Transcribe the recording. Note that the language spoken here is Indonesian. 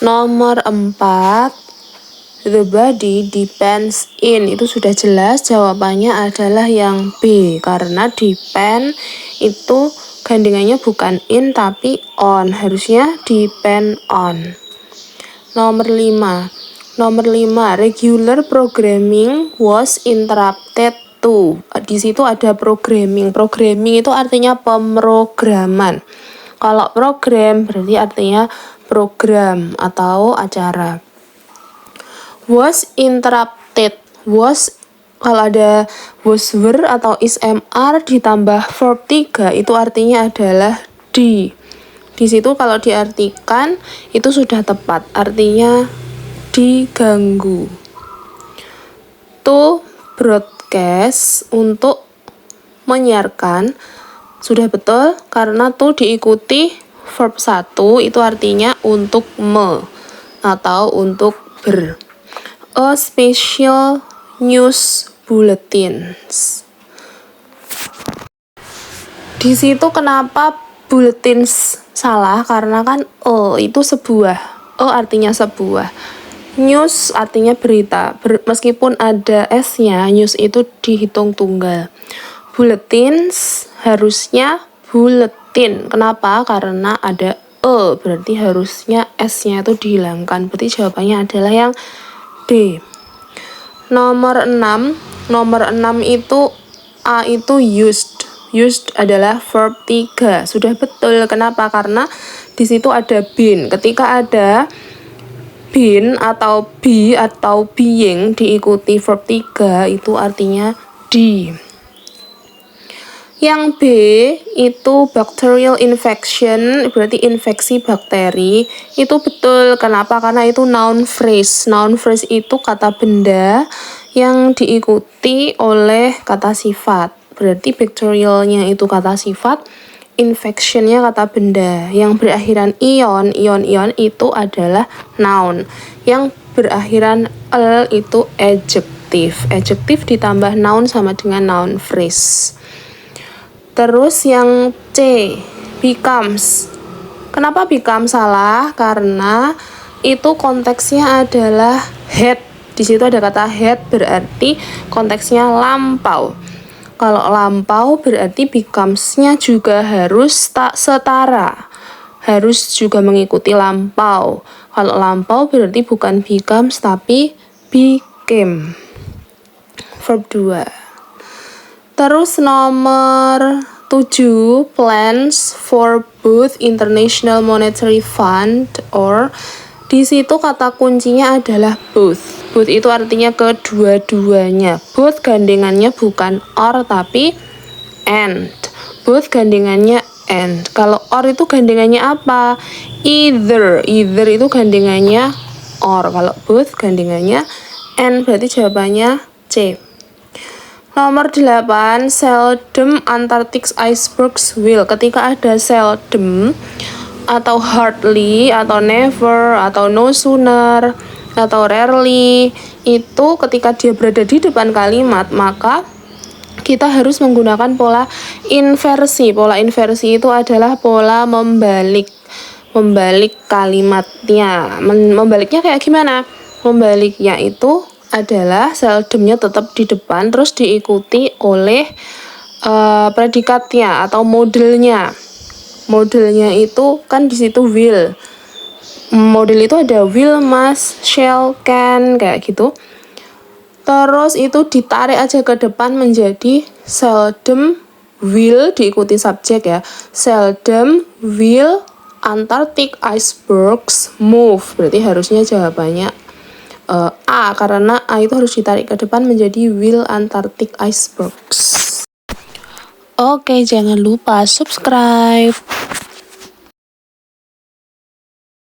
Nomor 4, the body depends in. Itu sudah jelas, jawabannya adalah yang B, karena depend itu gandengannya bukan in tapi on, harusnya depend on. Nomor 5, regular programming was interrupted to. Di situ ada programming. Programming itu artinya pemrograman. Kalau program berarti artinya program atau acara. Was interrupted. Was, kalau ada was were atau is mr ditambah verb 3 itu artinya adalah di. Di situ kalau diartikan itu sudah tepat, artinya diganggu. To broadcast, untuk menyiarkan, sudah betul karena to diikuti verb 1 itu artinya untuk atau untuk ber. A special news bulletins. Di situ kenapa bulletins salah? Karena kan itu sebuah. Artinya sebuah. News artinya berita. Meskipun ada S-nya, news itu dihitung tunggal. Bulletins harusnya bulletin. Kenapa? Karena ada berarti harusnya S-nya itu dihilangkan. Berarti jawabannya adalah yang D. Nomor 6 itu A itu used. Used adalah verb 3. Sudah betul. Kenapa? Karena di situ ada been. Ketika ada been atau be atau being diikuti verb 3 itu artinya di. Yang B itu bacterial infection, berarti infeksi bakteri. Itu betul. Kenapa? Karena itu noun phrase. Noun phrase itu kata benda yang diikuti oleh kata sifat. Berarti bacterialnya itu kata sifat, infectionnya kata benda. Yang berakhiran ion itu adalah noun. Yang berakhiran el itu adjective. Adjective ditambah noun sama dengan noun phrase. Terus yang C, becomes. Kenapa become salah? Karena itu konteksnya adalah had. Di situ ada kata had, berarti konteksnya lampau. Kalau lampau berarti becomes-nya juga harus tak setara. Harus juga mengikuti lampau. Kalau lampau berarti bukan becomes tapi became. Verb 2. Terus nomor 7, plans for both International Monetary Fund or, di situ kata kuncinya adalah both. Both itu artinya kedua-duanya. Both gandengannya bukan or tapi and. Both gandengannya and. Kalau or itu gandengannya apa? Either. Either itu gandengannya or. Kalau both gandengannya and, berarti jawabannya C. Nomor 8, seldom Antarctic icebergs will. Ketika ada seldom atau hardly atau never atau no sooner atau rarely, itu ketika dia berada di depan kalimat maka kita harus menggunakan pola inversi. Pola inversi itu adalah pola membalik kalimatnya. Membaliknya kayak gimana? Membaliknya itu adalah seldomnya tetap di depan terus diikuti oleh predikatnya atau modelnya. Modelnya itu kan di situ will. Model itu ada will, must, shall, can, kayak gitu. Terus itu ditarik aja ke depan menjadi seldom will diikuti subjek ya. Seldom will Antarctic icebergs move. Berarti harusnya jawabannya A, karena A itu harus ditarik ke depan menjadi will Antarctic icebergs. Oke, jangan lupa subscribe.